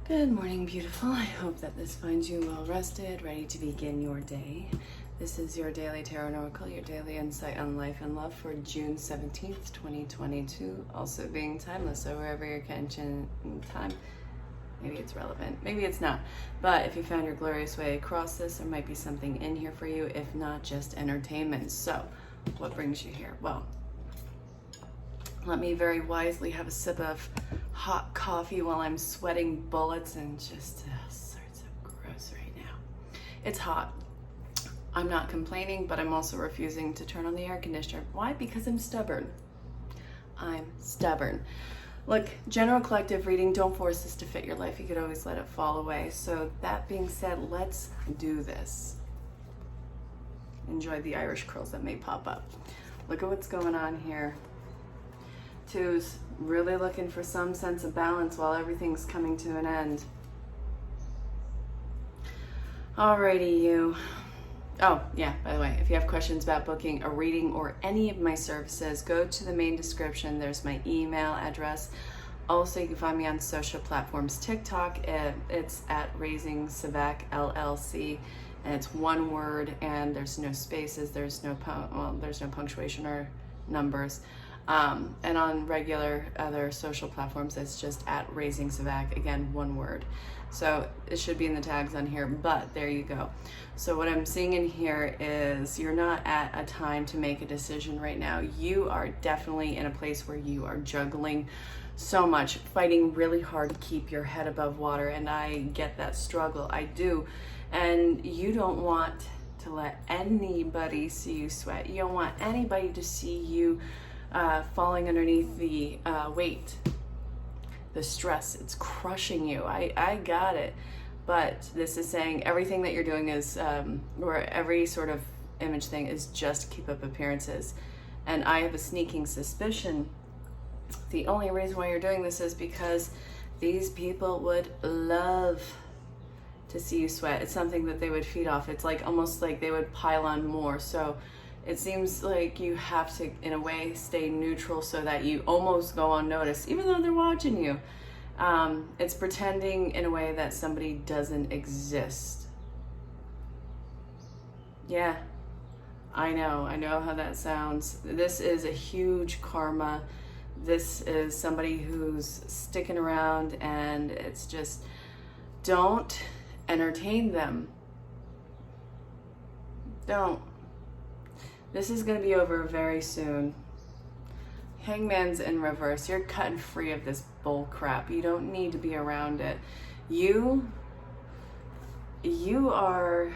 Good morning, beautiful. I hope that this finds you well rested, ready to begin your day. This is your daily tarot oracle, your daily insight on life and love for June 17th, 2022. Also being timeless, so wherever you're catching time, maybe it's relevant, maybe it's not. But if you found your glorious way across this, there might be something in here for you, if not just entertainment. So, what brings you here? Well, let me very wisely have a sip of hot coffee while I'm sweating bullets and just sorts of gross right now. It's hot. I'm not complaining, but I'm also refusing to turn on the air conditioner. Why? Because I'm stubborn. I'm stubborn. Look, general collective reading, don't force this to fit your life. You could always let it fall away. So that being said, let's do this. Enjoy the Irish curls that may pop up. Look at what's going on here. Two's really looking for some sense of balance while everything's coming to an end. Alrighty, you. Oh, yeah, by the way, if you have questions about booking a reading or any of my services, go to the main description. There's my email address. Also, you can find me on social platforms. TikTok, it's at Raising Savak LLC, and it's one word, and there's no spaces, there's no punctuation or numbers. And on regular other social platforms, it's just at Raising Savak, again, one word. So it should be in the tags on here, but there you go. So what I'm seeing in here is you're not at a time to make a decision right now. You are definitely in a place where you are juggling so much, fighting really hard to keep your head above water. And I get that struggle, I do. And you don't want to let anybody see you sweat. You don't want anybody to see you falling underneath the weight, the stress. It's crushing you. I got it. But this is saying everything that you're doing is, or every sort of image thing is just keep up appearances. And I have a sneaking suspicion the only reason why you're doing this is because these people would love to see you sweat. It's something that they would feed off. It's like almost like they would pile on more. So it seems like you have to, in a way, stay neutral so that you almost go unnoticed, even though they're watching you. It's pretending in a way that somebody doesn't exist. Yeah, I know how that sounds. This is a huge karma. This is somebody who's sticking around, and it's just, don't entertain them. Don't. This is going to be over very soon. Hangman's in reverse. You're cutting free of this bull crap. You don't need to be around it. You are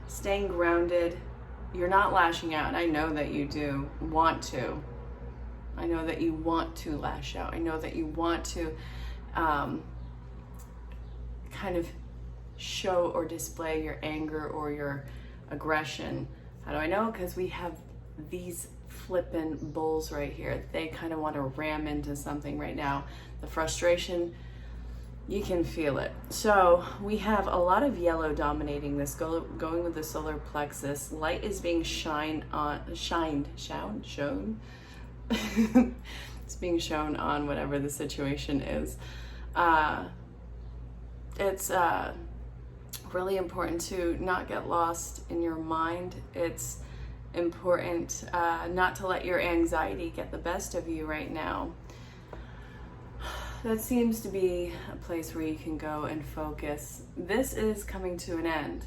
staying grounded. You're not lashing out, and I know that you do want to. I know that you want to lash out. I know that you want to kind of show or display your anger or your aggression. How do I know? Because we have these flippin' bulls right here. They kind of want to ram into something right now. The frustration, you can feel it. So we have a lot of yellow dominating this, going with the solar plexus. Light is being shown. It's being shown on whatever the situation is. It's really important to not get lost in your mind. It's important not to let your anxiety get the best of you right now. That seems to be a place where you can go and focus. This is coming to an end.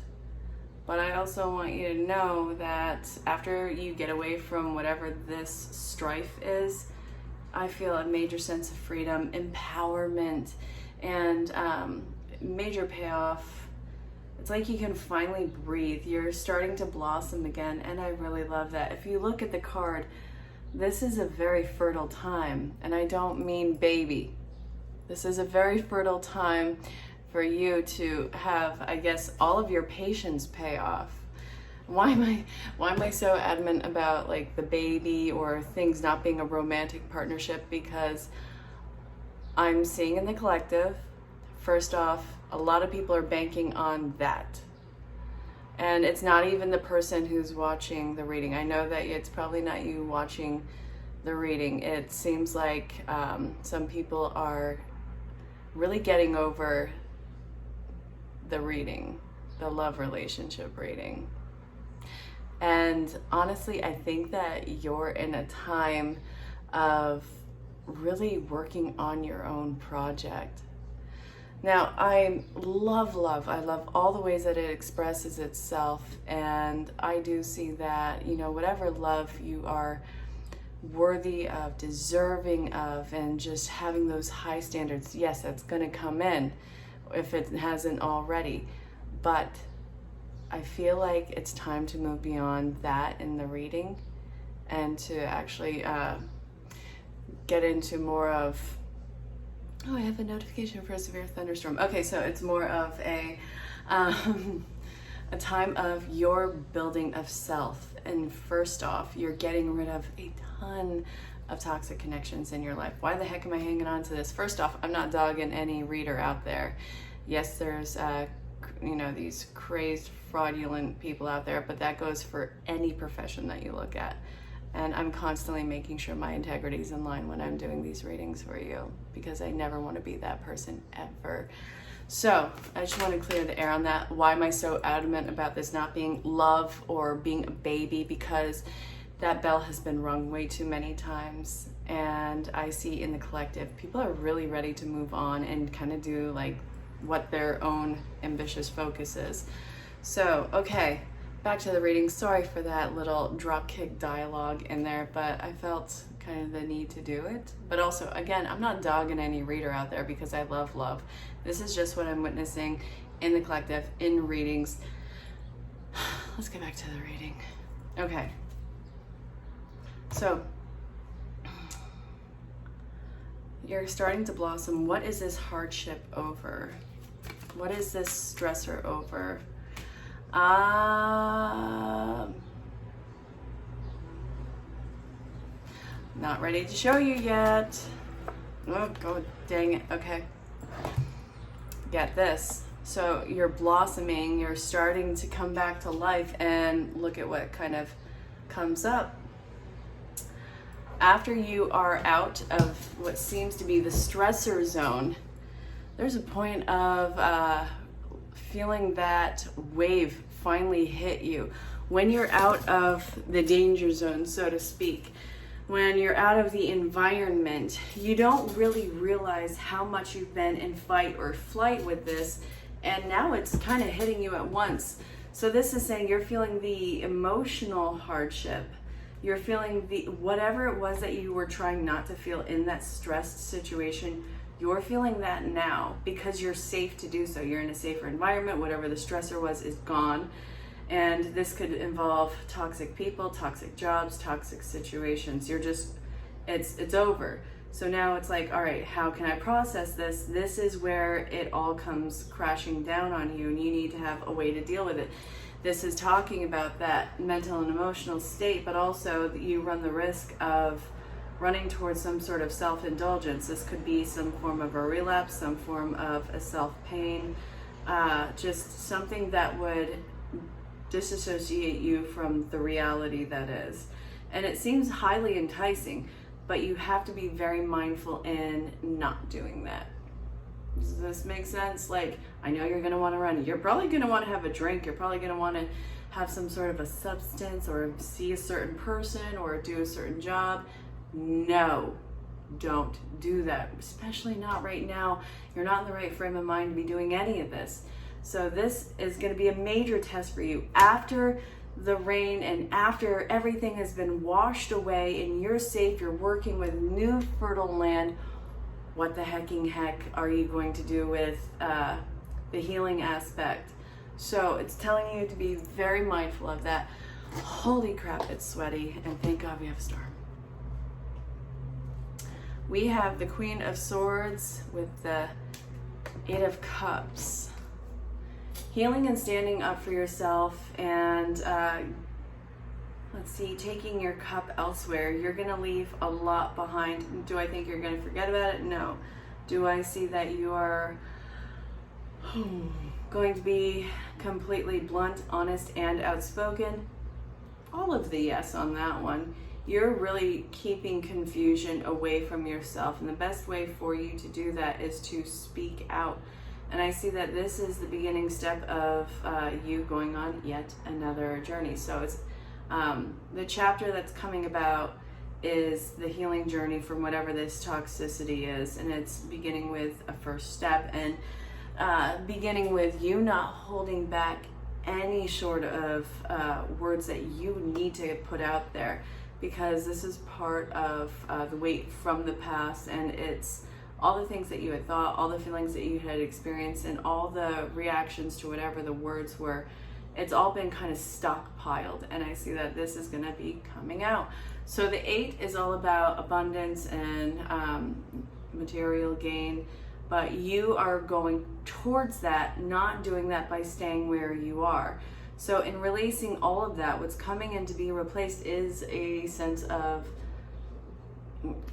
But I also want you to know that after you get away from whatever this strife is, I feel a major sense of freedom, empowerment, and major payoff. It's like you can finally breathe. You're starting to blossom again, and I really love that. If you look at the card, this is a very fertile time, and I don't mean baby. This is a very fertile time for you to have, I guess, all of your patience pay off. Why am I so adamant about like the baby or things not being a romantic partnership? Because I'm seeing in the collective, first off, a lot of people are banking on that. And it's not even the person who's watching the reading. I know that it's probably not you watching the reading. It seems like some people are really getting over the reading, the love relationship reading. And honestly, I think that you're in a time of really working on your own project. Now, I love love. I love all the ways that it expresses itself. And I do see that, whatever love you are worthy of, deserving of, and just having those high standards, yes, that's going to come in if it hasn't already. But I feel like it's time to move beyond that in the reading and to actually get into more of, oh, I have a notification for a severe thunderstorm. Okay, so it's more of a time of your building of self. And first off, you're getting rid of a ton of toxic connections in your life. Why the heck am I hanging on to this? First off, I'm not dogging any reader out there. Yes, there's these crazed, fraudulent people out there, but that goes for any profession that you look at. And I'm constantly making sure my integrity is in line when I'm doing these readings for you, because I never want to be that person ever. So I just want to clear the air on that. Why am I so adamant about this not being love or being a baby? Because that bell has been rung way too many times. And I see in the collective, people are really ready to move on and kind of do like what their own ambitious focus is. So, okay. Back to the reading. Sorry for that little dropkick dialogue in there, but I felt kind of the need to do it. But also, again, I'm not dogging any reader out there because I love love. This is just what I'm witnessing in the collective, in readings. Let's get back to the reading. Okay. So, you're starting to blossom. What is this hardship over? What is this stressor over? Not ready to show you yet. Oh, God dang it. Okay. Get this. So you're blossoming, you're starting to come back to life, and look at what kind of comes up. After you are out of what seems to be the stressor zone, there's a point of feeling that wave finally hit you. When you're out of the danger zone, so to speak, when you're out of the environment, you don't really realize how much you've been in fight or flight with this, and now it's kind of hitting you at once. So this is saying you're feeling the emotional hardship. You're feeling the whatever it was that you were trying not to feel in that stressed situation. You're feeling that now because you're safe to do so. You're in a safer environment. Whatever the stressor was is gone. And this could involve toxic people, toxic jobs, toxic situations. It's over. So now it's like, all right, how can I process this? This is where it all comes crashing down on you, and you need to have a way to deal with it. This is talking about that mental and emotional state, but also that you run the risk of running towards some sort of self-indulgence. This could be some form of a relapse, some form of a self-pain, just something that would disassociate you from the reality that is. And it seems highly enticing, but you have to be very mindful in not doing that. Does this make sense? Like, I know you're going to want to run. You're probably going to want to have a drink. You're probably going to want to have some sort of a substance or see a certain person or do a certain job. No, don't do that, especially not right now. You're not in the right frame of mind to be doing any of this. So this is going to be a major test for you. After the rain and after everything has been washed away and you're safe, you're working with new fertile land, what the heck are you going to do with the healing aspect? So it's telling you to be very mindful of that. Holy crap, it's sweaty, and thank God we have a storm. We have the Queen of Swords with the Eight of Cups. Healing and standing up for yourself, and let's see, taking your cup elsewhere. You're going to leave a lot behind. Do I think you're going to forget about it? No. Do I see that you are going to be completely blunt, honest, and outspoken? All of the yes on that one. you're really keeping confusion away from yourself. And the best way for you to do that is to speak out. And I see that this is the beginning step of you going on yet another journey. So it's the chapter that's coming about is the healing journey from whatever this toxicity is. And it's beginning with a first step, and beginning with you not holding back any sort of words that you need to put out there, because this is part of the weight from the past, and it's all the things that you had thought, all the feelings that you had experienced, and all the reactions to whatever the words were. It's all been kind of stockpiled, and I see that this is going to be coming out. So the 8 is all about abundance and material gain, but you are going towards that, not doing that by staying where you are. So in releasing all of that, what's coming in to be replaced is a sense of,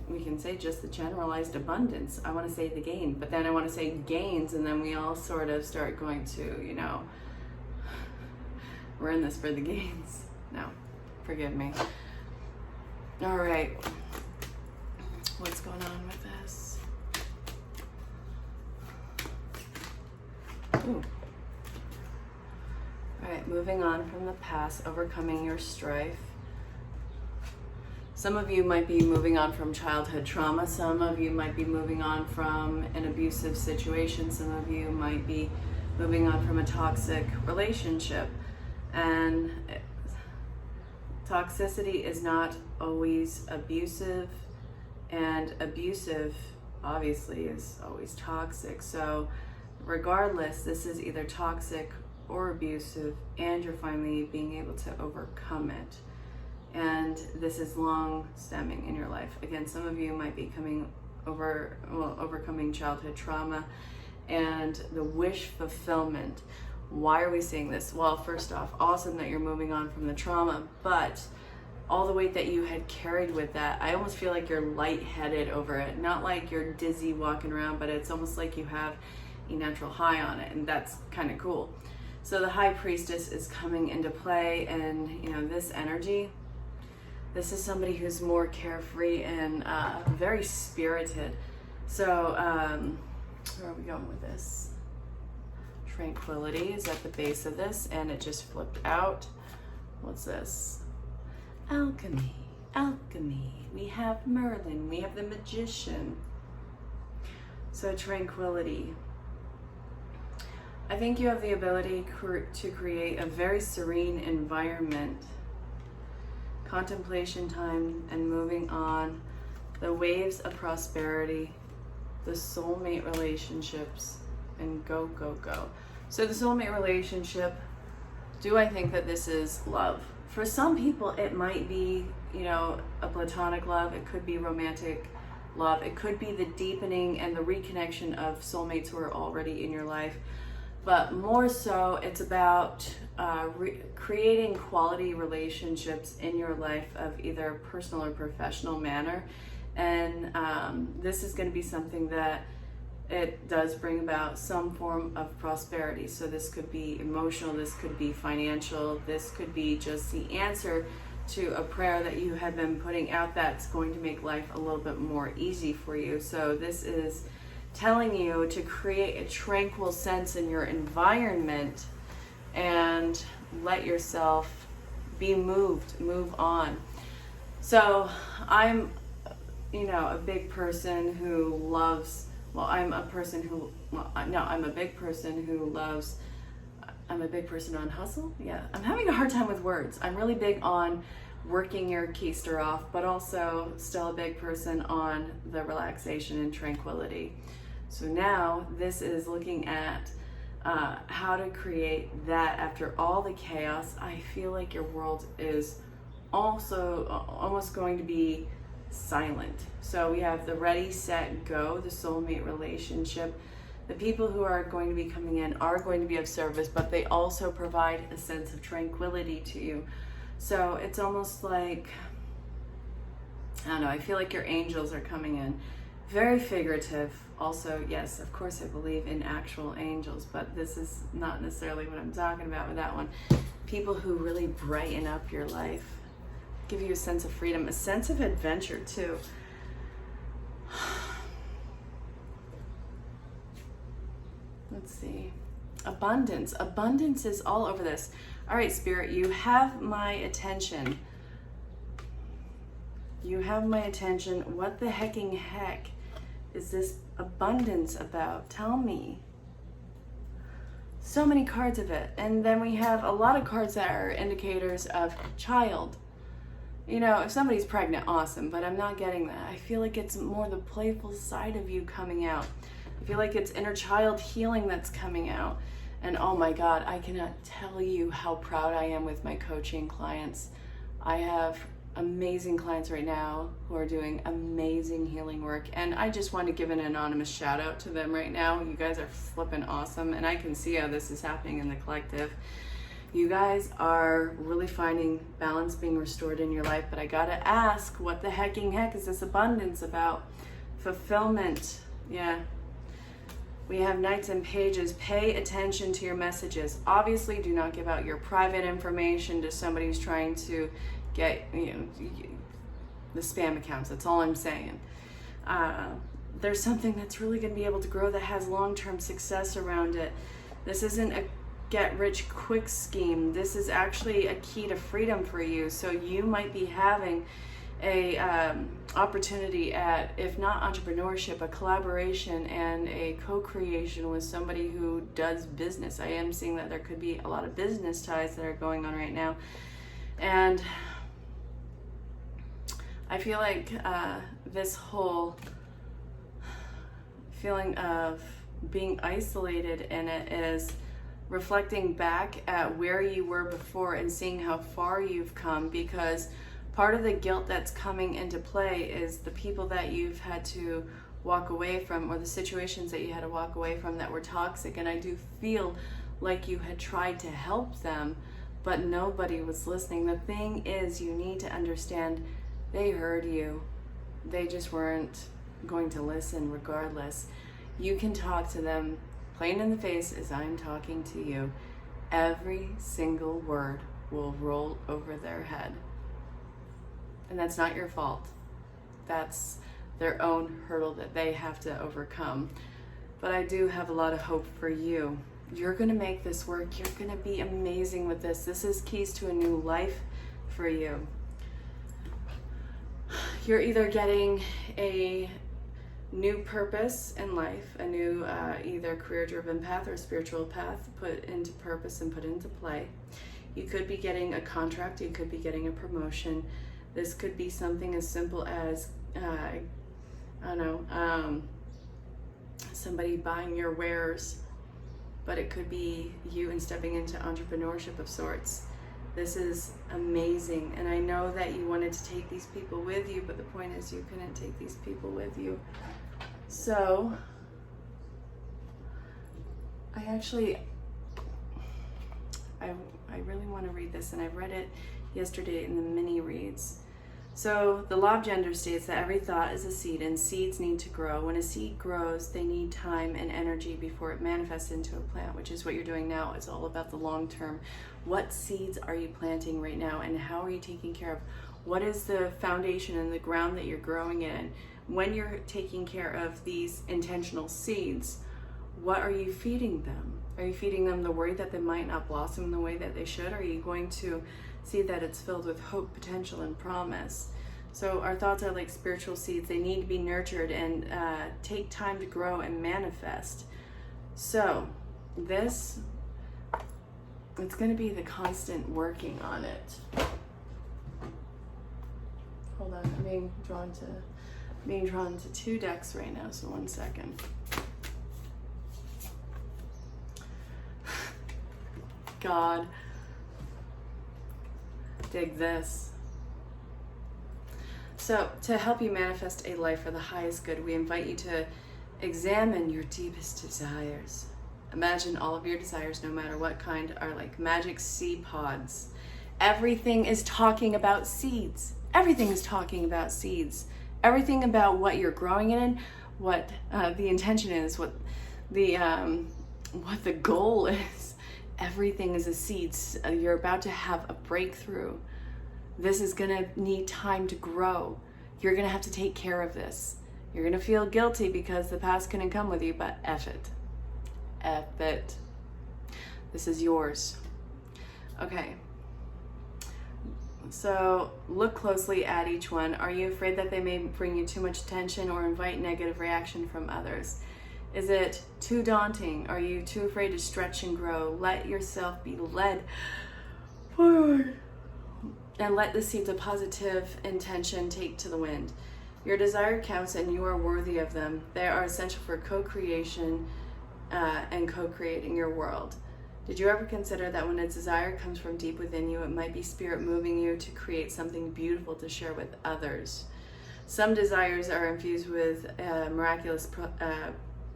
we can say just the generalized abundance. I want to say the gain, but then I want to say gains, and then we all sort of start going to, you know, we're in this for the gains. No, forgive me. All right, what's going on with this? Ooh. All right, moving on from the past, overcoming your strife. Some of you might be moving on from childhood trauma. Some of you might be moving on from an abusive situation. Some of you might be moving on from a toxic relationship. And toxicity is not always abusive, and abusive obviously is always toxic. So regardless, this is either toxic or abusive, and you're finally being able to overcome it. And this is long stemming in your life. Again, some of you might be overcoming childhood trauma and the wish fulfillment. Why are we seeing this? Well, first off, awesome that you're moving on from the trauma, but all the weight that you had carried with that, I almost feel like you're lightheaded over it. Not like you're dizzy walking around, but it's almost like you have a natural high on it, and that's kind of cool. So the High Priestess is coming into play, and you know, this energy, this is somebody who's more carefree and very spirited. So where are we going with this? Tranquility is at the base of this, and it just flipped out. What's this? Alchemy, alchemy. We have Merlin, we have the Magician. So tranquility. I think you have the ability to create a very serene environment. Contemplation time and moving on. The waves of prosperity. The soulmate relationships. And go, go, go. So the soulmate relationship, do I think that this is love? For some people, it might be, you know, a platonic love. It could be romantic love. It could be the deepening and the reconnection of soulmates who are already in your life. But more so, it's about creating quality relationships in your life of either personal or professional manner. And this is going to be something that it does bring about some form of prosperity. So this could be emotional, this could be financial, this could be just the answer to a prayer that you have been putting out that's going to make life a little bit more easy for you. So this is telling you to create a tranquil sense in your environment and let yourself be moved, move on. So I'm, you know, a big person who loves, I'm a big person who loves, I'm a big person on hustle. Yeah, I'm having a hard time with words. I'm really big on working your keister off, but also still a big person on the relaxation and tranquility. So now this is looking at how to create that after all the chaos. I feel like your world is also almost going to be silent. So we have the ready, set, go, the soulmate relationship. The people who are going to be coming in are going to be of service, but they also provide a sense of tranquility to you. So it's almost like, I don't know, I feel like your angels are coming in. Very figurative. Also, yes, of course I believe in actual angels, but this is not necessarily what I'm talking about with that one. People who really brighten up your life. give you a sense of freedom, a sense of adventure too. Let's see. Abundance. Abundance is all over this. All right, Spirit, you have my attention. You have my attention. What the hecking heck is this abundance about? Tell me. So many cards of it. And then we have a lot of cards that are indicators of child. You know, if somebody's pregnant, awesome, but I'm not getting that. I feel like it's more the playful side of you coming out. I feel like it's inner child healing that's coming out. And oh my God, I cannot tell you how proud I am with my coaching clients. I have amazing clients right now who are doing amazing healing work, and I just want to give an anonymous shout out to them right now. You guys are flipping awesome, and I can see how this is happening in the collective. You guys are really finding balance being restored in your life, but I gotta ask, what the hecking heck is this abundance about? Fulfillment. Yeah. We have Knights and Pages. Pay attention to your messages. Obviously, do not give out your private information to somebody who's trying to get, you know, the spam accounts. That's all I'm saying. There's something that's really going to be able to grow that has long-term success around it. This isn't a get-rich-quick scheme. This is actually a key to freedom for you. So you might be having a opportunity at, if not entrepreneurship, a collaboration and a co-creation with somebody who does business. I am seeing that there could be a lot of business ties that are going on right now. And I feel like this whole feeling of being isolated in it is reflecting back at where you were before and seeing how far you've come, because part of the guilt that's coming into play is the people that you've had to walk away from, or the situations that you had to walk away from that were toxic. And I do feel like you had tried to help them, but nobody was listening. The thing is, you need to understand, they heard you. They just weren't going to listen regardless. You can talk to them plain in the face as I'm talking to you. Every single word will roll over their head. And that's not your fault. That's their own hurdle that they have to overcome. But I do have a lot of hope for you. You're going to make this work. You're going to be amazing with this. This is keys to a new life for you. You're either getting a new purpose in life, a new either career-driven path or spiritual path put into purpose and put into play. You could be getting a contract. You could be getting a promotion. This could be something as simple as, I don't know, somebody buying your wares, but it could be you and stepping into entrepreneurship of sorts. This is amazing, and I know that you wanted to take these people with you, but the point is you couldn't take these people with you. So, I really want to read this, and I read it yesterday in the mini reads. So the law of gender states that every thought is a seed, and seeds need to grow. When a seed grows, they need time and energy before it manifests into a plant, which is what you're doing now. It's all about the long term. What seeds are you planting right now, and how are you taking care of? What is the foundation and the ground that you're growing in? When you're taking care of these intentional seeds, what are you feeding them? Are you feeding them the worry that they might not blossom in the way that they should? Or are you going to see that it's filled with hope, potential, and promise? So our thoughts are like spiritual seeds. They need to be nurtured and take time to grow and manifest. So this, it's going to be the constant working on it. Hold on, I'm being drawn to two decks right now, so 1 second. God, dig this. So, to help you manifest a life for the highest good, we invite you to examine your deepest desires. Imagine all of your desires, no matter what kind, are like magic seed pods. Everything is talking about seeds. Everything is talking about seeds. Everything about what you're growing it in, what the intention is, what the goal is. Everything is a seed. You're about to have a breakthrough. This is going to need time to grow. You're going to have to take care of this. You're going to feel guilty because the past couldn't come with you, but F it. F it. This is yours. Okay. So look closely at each one. Are you afraid that they may bring you too much attention or invite negative reaction from others? Is it too daunting? Are you too afraid to stretch and grow? Let yourself be led forward and let the seeds of positive intention take to the wind. Your desire counts and you are worthy of them. They are essential for co-creation and co-creating your world. Did you ever consider that when a desire comes from deep within you, it might be spirit moving you to create something beautiful to share with others? Some desires are infused with miraculous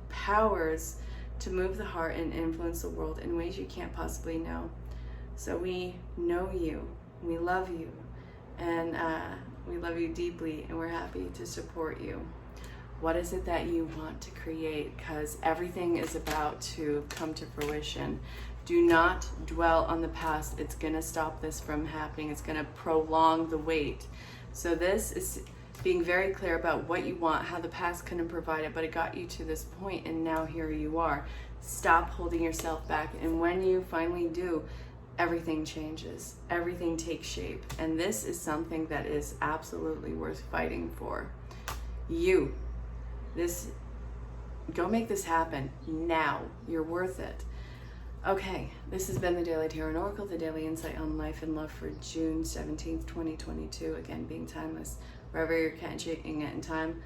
powers to move the heart and influence the world in ways you can't possibly know. So we know you, we love you, and we love you deeply, and we're happy to support you. What is it that you want to create? Because everything is about to come to fruition. Do not dwell on the past. It's going to stop this from happening. It's going to prolong the wait. So this is being very clear about what you want, how the past couldn't provide it, but it got you to this point, and now here you are. Stop holding yourself back, and when you finally do, everything changes. Everything takes shape, and this is something that is absolutely worth fighting for. Go make this happen now. You're worth it. Okay, this has been the Daily Tarot and Oracle, the daily insight on life and love for June 17th, 2022. Again, being timeless. Wherever you're catching it in time,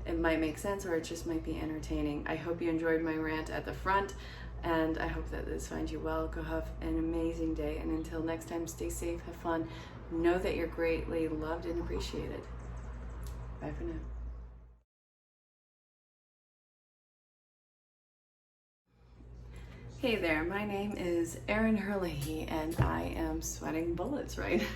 it might make sense or it just might be entertaining. I hope you enjoyed my rant at the front, and I hope that this finds you well. Go have an amazing day, and until next time, stay safe, have fun. Know that you're greatly loved and appreciated. Bye for now. Hey there, my name is Erin Herlihy, and I am sweating bullets right now.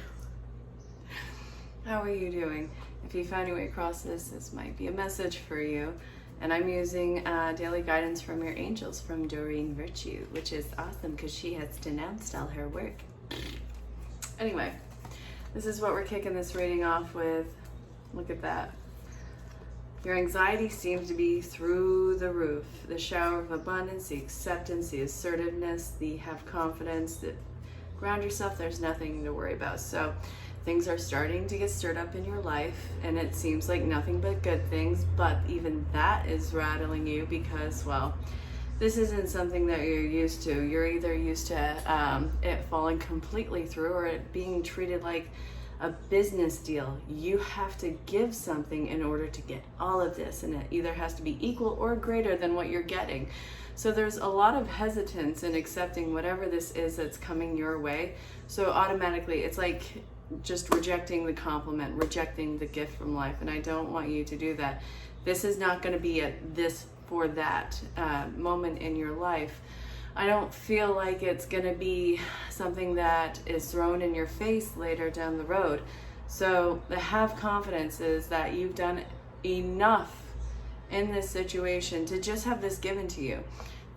How are you doing? If you found your way across this might be a message for you. And I'm using daily guidance from your angels from Doreen Virtue, which is awesome because she has denounced all her work. Anyway, this is what we're kicking this reading off with. Look at that. Your anxiety seems to be through the roof. The shower of abundance, the acceptance, the assertiveness, the have confidence, the ground yourself, there's nothing to worry about. So things are starting to get stirred up in your life, and it seems like nothing but good things, but even that is rattling you because, well, this isn't something that you're used to. You're either used to it falling completely through or it being treated like a business deal. You have to give something in order to get all of this, and it either has to be equal or greater than what you're getting. So there's a lot of hesitance in accepting whatever this is that's coming your way. So automatically it's like just rejecting the compliment, rejecting the gift from life, and I don't want you to do that. This is not going to be a this for that moment in your life. I don't feel like it's going to be something that is thrown in your face later down the road. So the have confidence is that you've done enough in this situation to just have this given to you.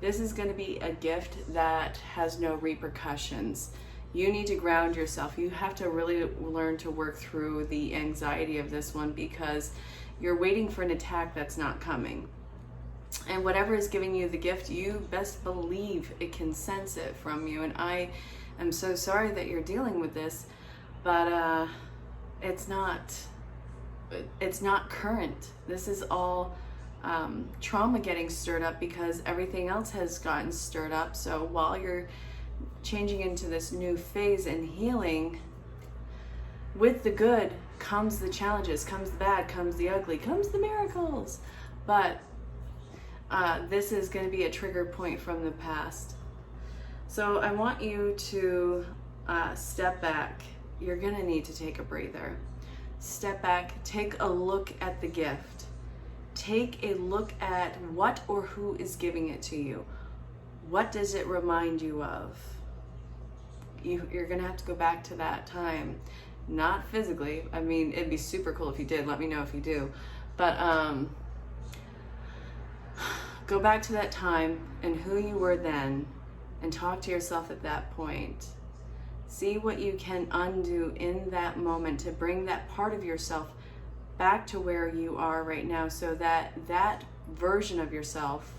This is going to be a gift that has no repercussions. You need to ground yourself. You have to really learn to work through the anxiety of this one because you're waiting for an attack that's not coming. And whatever is giving you the gift, you best believe it can sense it from you. And I am so sorry that you're dealing with this, but it's not current. This is all trauma getting stirred up because everything else has gotten stirred up. So while you're changing into this new phase in healing, with the good comes the challenges, comes the bad, comes the ugly, comes the miracles. But this is going to be a trigger point from the past. So I want you to step back. You're going to need to take a breather. Step back, take a look at the gift. Take a look at what or who is giving it to you. What does it remind you of? You're going to have to go back to that time. Not physically. I mean, it'd be super cool if you did. Let me know if you do. But go back to that time and who you were then and talk to yourself at that point. See what you can undo in that moment to bring that part of yourself back to where you are right now, so that that version of yourself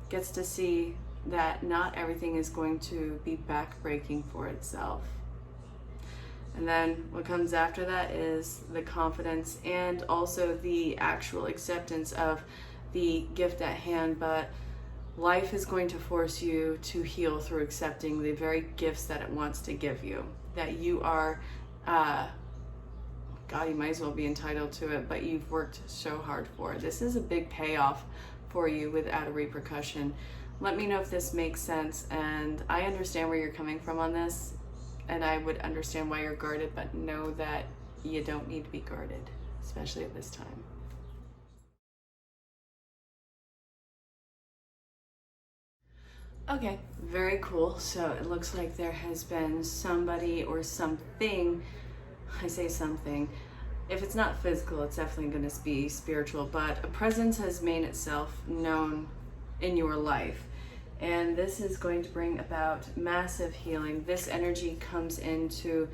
gets to see that not everything is going to be backbreaking for itself. And then what comes after that is the confidence and also the actual acceptance of the gift at hand. But life is going to force you to heal through accepting the very gifts that it wants to give you, that you are, God, you might as well be entitled to it, but you've worked so hard for it. This is a big payoff for you without a repercussion. Let me know if this makes sense, and I understand where you're coming from on this, and I would understand why you're guarded, but know that you don't need to be guarded, especially at this time. Okay, very cool. So it looks like there has been somebody or something, I say something, if it's not physical, it's definitely going to be spiritual, but a presence has made itself known in your life. And this is going to bring about massive healing. This energy comes in to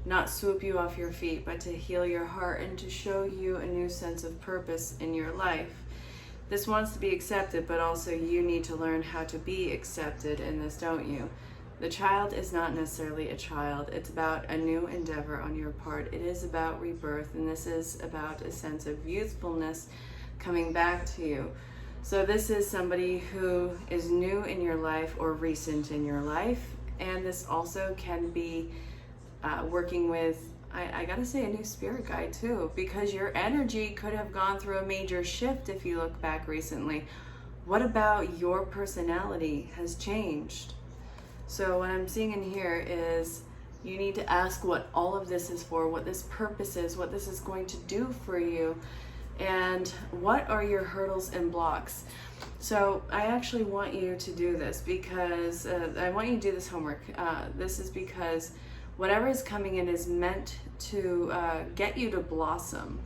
not swoop you off your feet, but to heal your heart and to show you a new sense of purpose in your life. This wants to be accepted, but also you need to learn how to be accepted in this, don't you? The child is not necessarily a child. It's about a new endeavor on your part. It is about rebirth, and this is about a sense of youthfulness coming back to you. So this is somebody who is new in your life or recent in your life, and this also can be working with, I gotta say, a new spirit guide too, because your energy could have gone through a major shift if you look back recently. What about your personality has changed? So what I'm seeing in here is you need to ask what all of this is for, what this purpose is, what this is going to do for you, and what are your hurdles and blocks. So I actually want you to do this because I want you to do this homework. This is because whatever is coming in is meant to get you to blossom.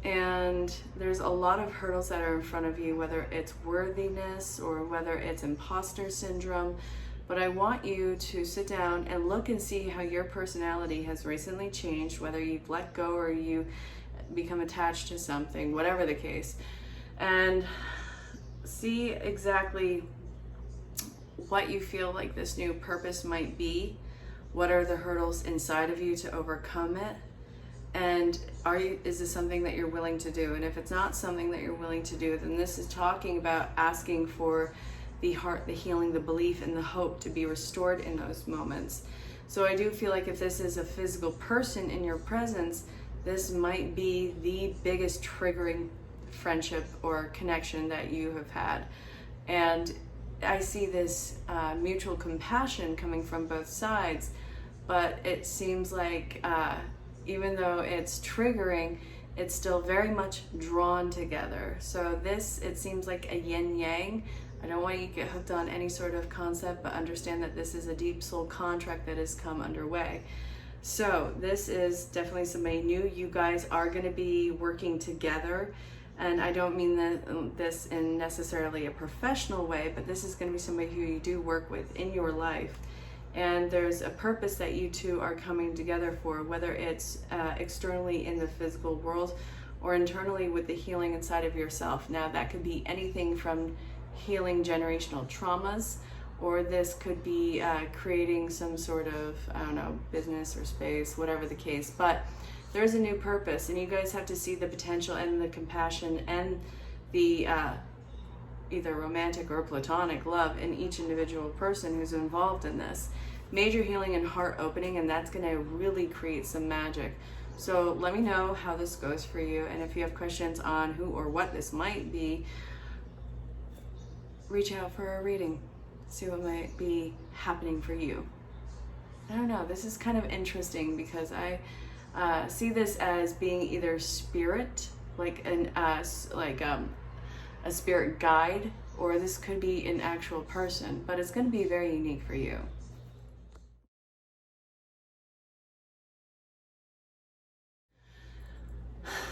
And there's a lot of hurdles that are in front of you, whether it's worthiness or whether it's imposter syndrome. But I want you to sit down and look and see how your personality has recently changed, whether you've let go or you become attached to something, whatever the case, and see exactly what you feel like this new purpose might be. What are the hurdles inside of you to overcome it? And is this something that you're willing to do? And if it's not something that you're willing to do, then this is talking about asking for the heart, the healing, the belief, and the hope to be restored in those moments. So I do feel like if this is a physical person in your presence, this might be the biggest triggering friendship or connection that you have had. And I see this mutual compassion coming from both sides, but it seems like even though it's triggering, it's still very much drawn together. So this, it seems like a yin-yang. I don't want you to get hooked on any sort of concept, but understand that this is a deep soul contract that has come underway. So this is definitely somebody new. You guys are going to be working together, and I don't mean this in necessarily a professional way, but this is going to be somebody who you do work with in your life. And there's a purpose that you two are coming together for, whether it's externally in the physical world or internally with the healing inside of yourself. Now that could be anything from healing generational traumas, or this could be creating some sort of, I don't know, business or space, whatever the case. But there's a new purpose, and you guys have to see the potential and the compassion and the either romantic or platonic love in each individual person who's involved in this. Major healing and heart opening, and that's going to really create some magic. So let me know how this goes for you, and if you have questions on who or what this might be, reach out for a reading. See what might be happening for you. I don't know, this is kind of interesting because I see this as being either spirit, like a spirit guide, or this could be an actual person, but it's going to be very unique for you.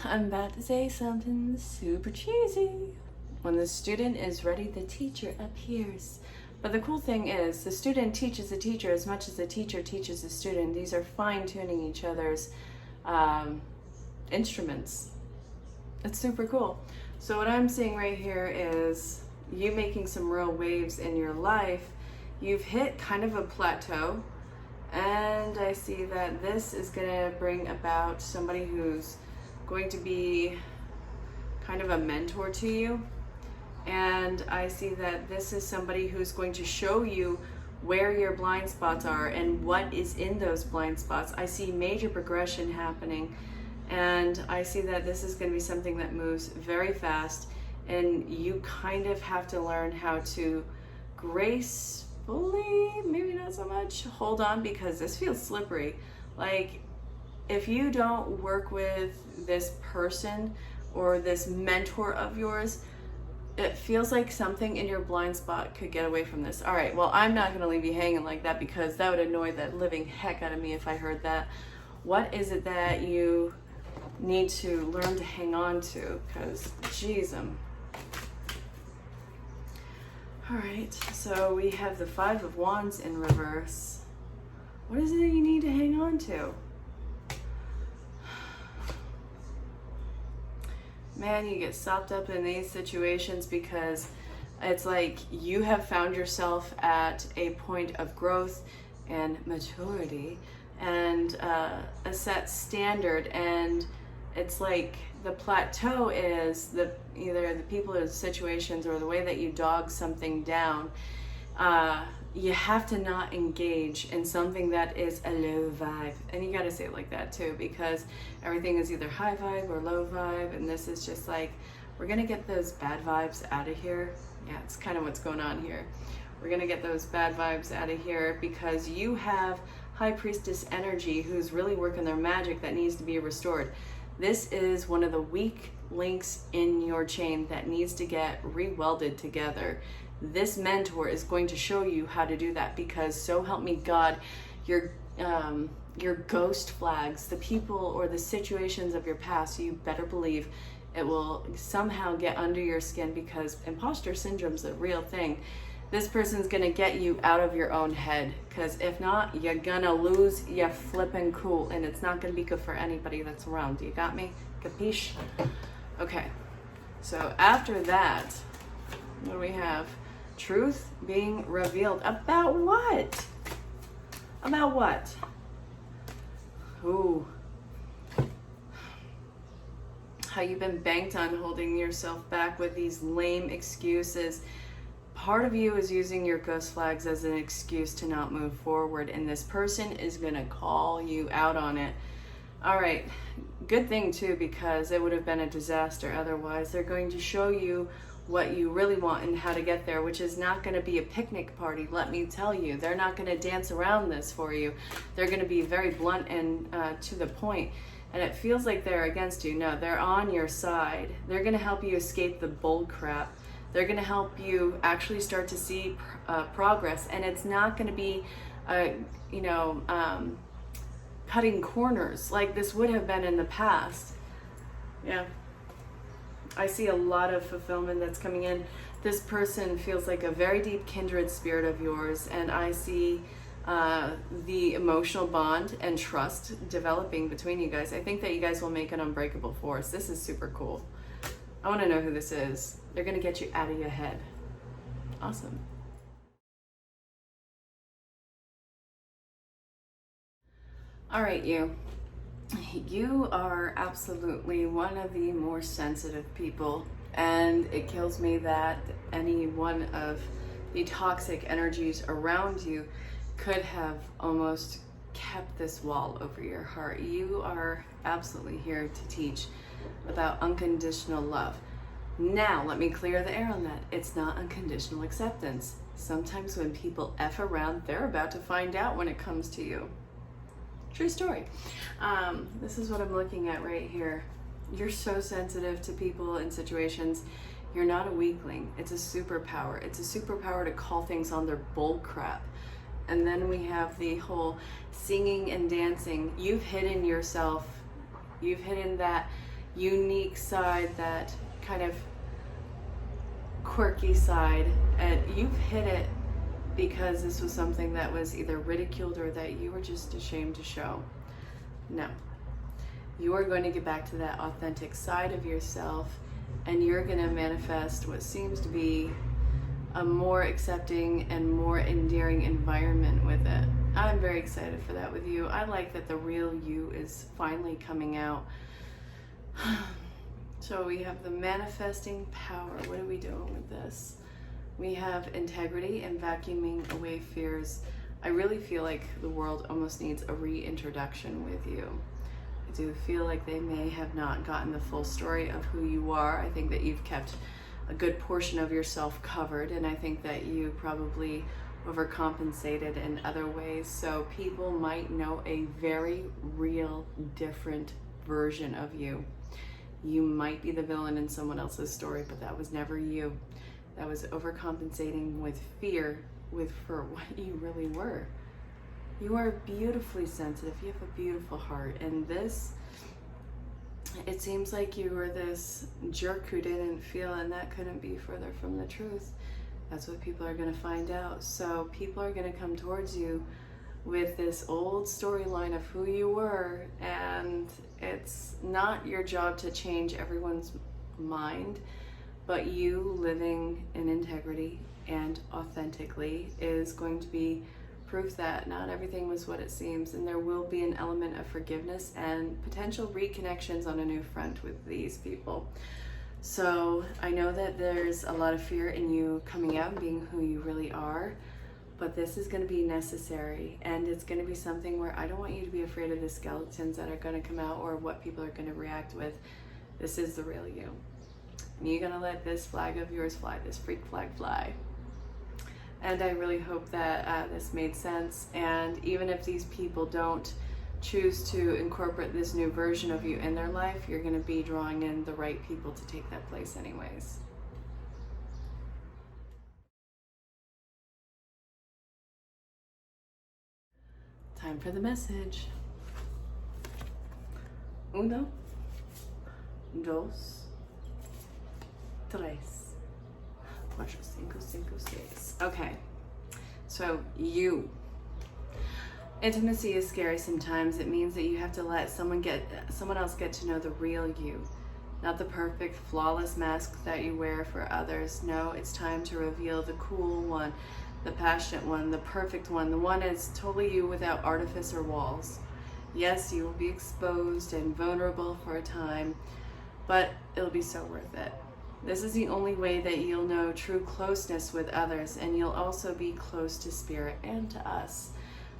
I'm about to say something super cheesy. When the student is ready, the teacher appears. But the cool thing is the student teaches the teacher as much as the teacher teaches the student. These are fine-tuning each other's instruments. It's super cool. So what I'm seeing right here is you making some real waves in your life. You've hit kind of a plateau, and I see that this is going to bring about somebody who's going to be kind of a mentor to you. And I see that this is somebody who's going to show you where your blind spots are and what is in those blind spots. I see major progression happening, and I see that this is going to be something that moves very fast, and you kind of have to learn how to gracefully, maybe not so much, hold on, because this feels slippery. Like, if you don't work with this person or this mentor of yours, it feels like something in your blind spot could get away from this. All right, well, I'm not going to leave you hanging like that, because that would annoy the living heck out of me if I heard that. What is it that you need to learn to hang on to? Because, geez, all right, so we have the Five of Wands in reverse. What is it that you need to hang on to? Man, you get stopped up in these situations because it's like you have found yourself at a point of growth and maturity and a set standard, and it's like the plateau is either the people or the situations or the way that you dog something down. You have to not engage in something that is a low vibe. And you gotta say it like that too, because everything is either high vibe or low vibe, and this is just like, we're gonna get those bad vibes out of here. Yeah, it's kind of what's going on here. We're gonna get those bad vibes out of here because you have High Priestess energy who's really working their magic that needs to be restored. This is one of the weak links in your chain that needs to get re-welded together. This mentor is going to show you how to do that, because so help me God, your ghost flags, the people or the situations of your past, you better believe it will somehow get under your skin, because imposter syndrome's a real thing. This person's gonna get you out of your own head, because if not, you're gonna lose your flippin' cool, and it's not gonna be good for anybody that's around. You got me? Capiche? Okay, so after that, what do we have? Truth being revealed. About what? About what? Ooh. How you've been banked on holding yourself back with these lame excuses. Part of you is using your ghost flags as an excuse to not move forward, and this person is gonna call you out on it. All right, good thing too, because it would have been a disaster otherwise. They're going to show you what you really want and how to get there, which is not going to be a picnic party, let me tell you. They're not going to dance around this for you. They're going to be very blunt and to the point, and it feels like they're against you. No, they're on your side. They're going to help you escape the bull crap. They're going to help you actually start to see progress, and it's not going to be cutting corners like this would have been in the past. Yeah, I see a lot of fulfillment that's coming in. This person feels like a very deep kindred spirit of yours, and I see the emotional bond and trust developing between you guys. I think that you guys will make an unbreakable force. This is super cool. I want to know who this is. They're going to get you out of your head. Awesome. All right, you are absolutely one of the more sensitive people, and it kills me that any one of the toxic energies around you could have almost kept this wall over your heart. You are absolutely here to teach about unconditional love. Now, let me clear the air on that. It's not unconditional acceptance. Sometimes when people F around, they're about to find out when it comes to you. True story. This is what I'm looking at right here. You're so sensitive to people and situations. You're not a weakling. It's a superpower. It's a superpower to call things on their bull crap. And then we have the whole singing and dancing. You've hidden yourself. You've hidden that unique side, that kind of quirky side, and you've hid it because this was something that was either ridiculed or that you were just ashamed to show. No. You are going to get back to that authentic side of yourself, and you're going to manifest what seems to be a more accepting and more endearing environment with it. I'm very excited for that with you. I like that the real you is finally coming out. So we have the manifesting power. What are we doing with this? We have integrity and vacuuming away fears. I really feel like the world almost needs a reintroduction with you. I do feel like they may have not gotten the full story of who you are. I think that you've kept a good portion of yourself covered, and I think that you probably overcompensated in other ways. So people might know a very real, different version of you. You might be the villain in someone else's story, but that was never you. That was overcompensating with fear for what you really were. You are beautifully sensitive. You have a beautiful heart. And this, it seems like you were this jerk who didn't feel, and that couldn't be further from the truth. That's what people are going to find out. So people are going to come towards you with this old storyline of who you were, and it's not your job to change everyone's mind, but you living in integrity and authentically is going to be proof that not everything was what it seems, and there will be an element of forgiveness and potential reconnections on a new front with these people. So I know that there's a lot of fear in you coming out and being who you really are, but this is going to be necessary, and it's going to be something where I don't want you to be afraid of the skeletons that are going to come out or what people are going to react with. This is the real you. And you're going to let this flag of yours fly, this freak flag fly. And I really hope that this made sense. And even if these people don't choose to incorporate this new version of you in their life, you're going to be drawing in the right people to take that place anyways. Time for the message. 1, 2, 3, 4, 5, 6. Okay, so you. Intimacy is scary sometimes. It means that you have to let someone else get to know the real you, not the perfect, flawless mask that you wear for others. No, it's time to reveal the cool one, the passionate one, the perfect one, the one that's totally you without artifice or walls. Yes, you will be exposed and vulnerable for a time, but it'll be so worth it. This is the only way that you'll know true closeness with others, and you'll also be close to spirit and to us.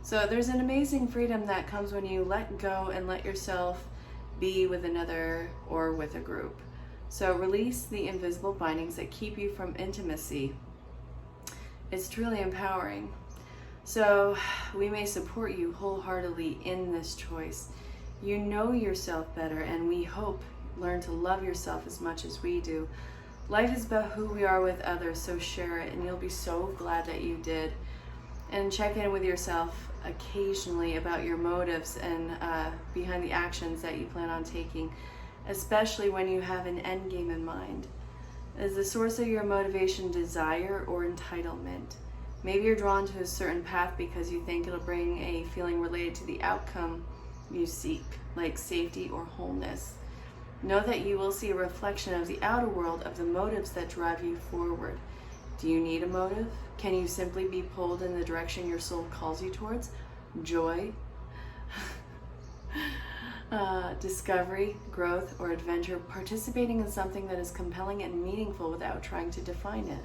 So there's an amazing freedom that comes when you let go and let yourself be with another or with a group. So release the invisible bindings that keep you from intimacy. It's truly empowering. So we may support you wholeheartedly in this choice. You know yourself better, and we hope learn to love yourself as much as we do. Life is about who we are with others, so share it, and you'll be so glad that you did. And check in with yourself occasionally about your motives and behind the actions that you plan on taking, especially when you have an end game in mind. Is the source of your motivation desire or entitlement? Maybe you're drawn to a certain path because you think it'll bring a feeling related to the outcome you seek, like safety or wholeness. Know that you will see a reflection of the outer world of the motives that drive you forward. Do you need a motive? Can you simply be pulled in the direction your soul calls you towards? Joy, discovery, growth, or adventure, participating in something that is compelling and meaningful without trying to define it.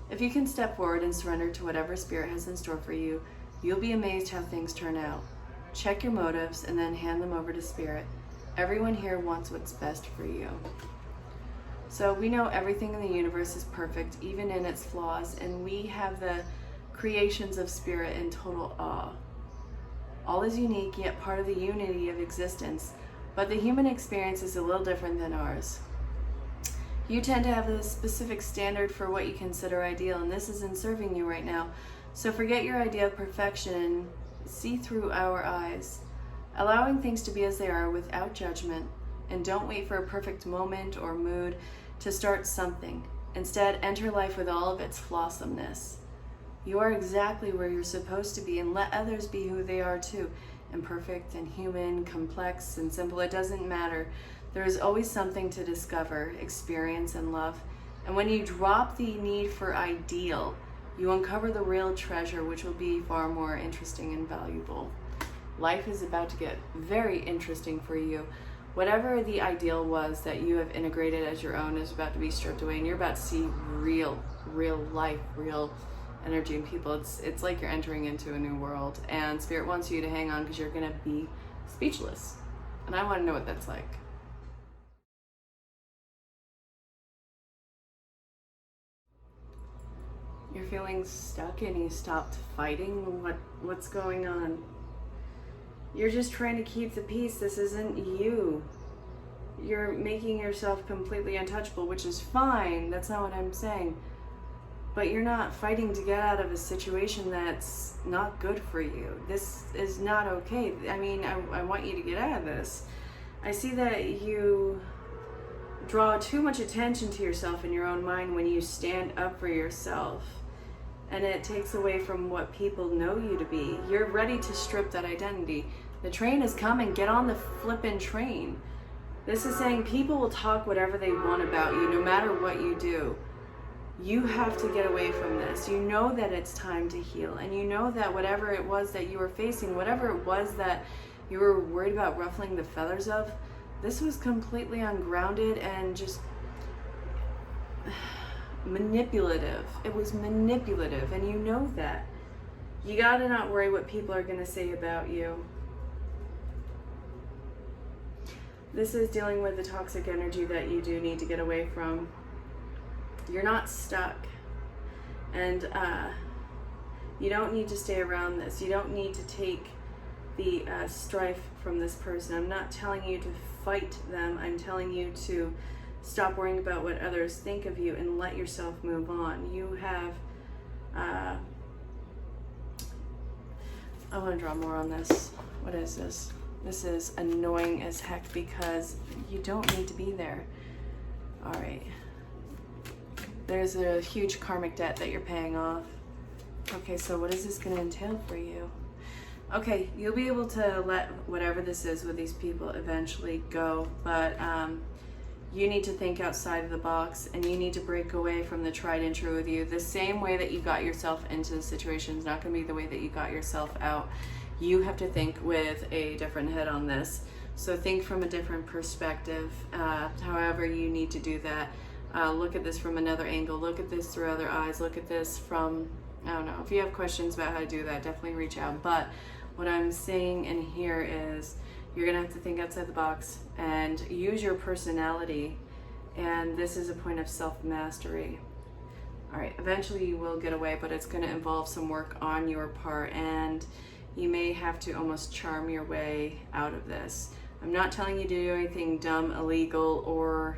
If you can step forward and surrender to whatever spirit has in store for you, you'll be amazed how things turn out. Check your motives and then hand them over to spirit. Everyone here wants what's best for you. So we know everything in the universe is perfect, even in its flaws, and we have the creations of spirit in total awe. All is unique, yet part of the unity of existence, but the human experience is a little different than ours. You tend to have a specific standard for what you consider ideal, and this isn't serving you right now. So forget your idea of perfection and see through our eyes, allowing things to be as they are without judgment, and don't wait for a perfect moment or mood to start something. Instead, enter life with all of its flawsomeness. You are exactly where you're supposed to be, and let others be who they are too. Imperfect and human, complex and simple, it doesn't matter. There is always something to discover, experience, and love. And when you drop the need for ideal, you uncover the real treasure, which will be far more interesting and valuable. Life is about to get very interesting for you. Whatever the ideal was that you have integrated as your own is about to be stripped away, and you're about to see real life, real energy and people. It's like you're entering into a new world, and Spirit wants you to hang on because you're going to be speechless. And I want to know what that's like. You're feeling stuck and you stopped fighting. What's going on? You're just trying to keep the peace. This isn't you. You're making yourself completely untouchable, which is fine. That's not what I'm saying. But you're not fighting to get out of a situation that's not good for you. This is not okay. I mean, I want you to get out of this. I see that you draw too much attention to yourself in your own mind when you stand up for yourself. And it takes away from what people know you to be. You're ready to strip that identity. The train is coming. Get on the flippin' train. This is saying people will talk whatever they want about you, no matter what you do. You have to get away from this. You know that it's time to heal. And you know that whatever it was that you were facing, whatever it was that you were worried about ruffling the feathers of, this was completely ungrounded and just manipulative. It was manipulative, and you know that. You gotta not worry what people are gonna say about you. This is dealing with the toxic energy that you do need to get away from. You're not stuck, and you don't need to stay around this. You don't need to take the strife from this person. I'm not telling you to fight them. I'm telling you to stop worrying about what others think of you and let yourself move on. You have I want to draw more on this. What is this? This is annoying as heck because you don't need to be there. All right. There's a huge karmic debt that you're paying off. Okay, so what is this going to entail for you? Okay, you'll be able to let whatever this is with these people eventually go, but you need to think outside of the box, and you need to break away from the tried and true with you. The same way that you got yourself into the situation is not going to be the way that you got yourself out. You have to think with a different head on this. So think from a different perspective, however you need to do that. Look at this from another angle. Look at this through other eyes. Look at this from, I don't know. If you have questions about how to do that, definitely reach out. But what I'm saying in here is you're going to have to think outside the box and use your personality. And this is a point of self-mastery. All right, eventually you will get away, but it's going to involve some work on your part. And you may have to almost charm your way out of this. I'm not telling you to do anything dumb, illegal, or,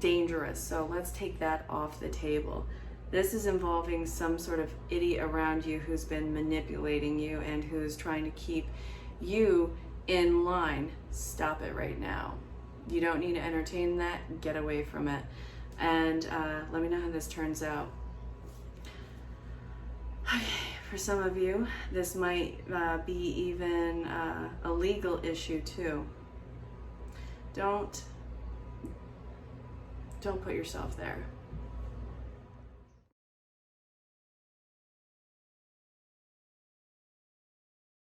dangerous. So let's take that off the table. This is involving some sort of idiot around you who's been manipulating you and who's trying to keep you in line. Stop it right now. You don't need to entertain that. Get away from it. And let me know how this turns out. Okay, for some of you, this might be even a legal issue too. Don't put yourself there.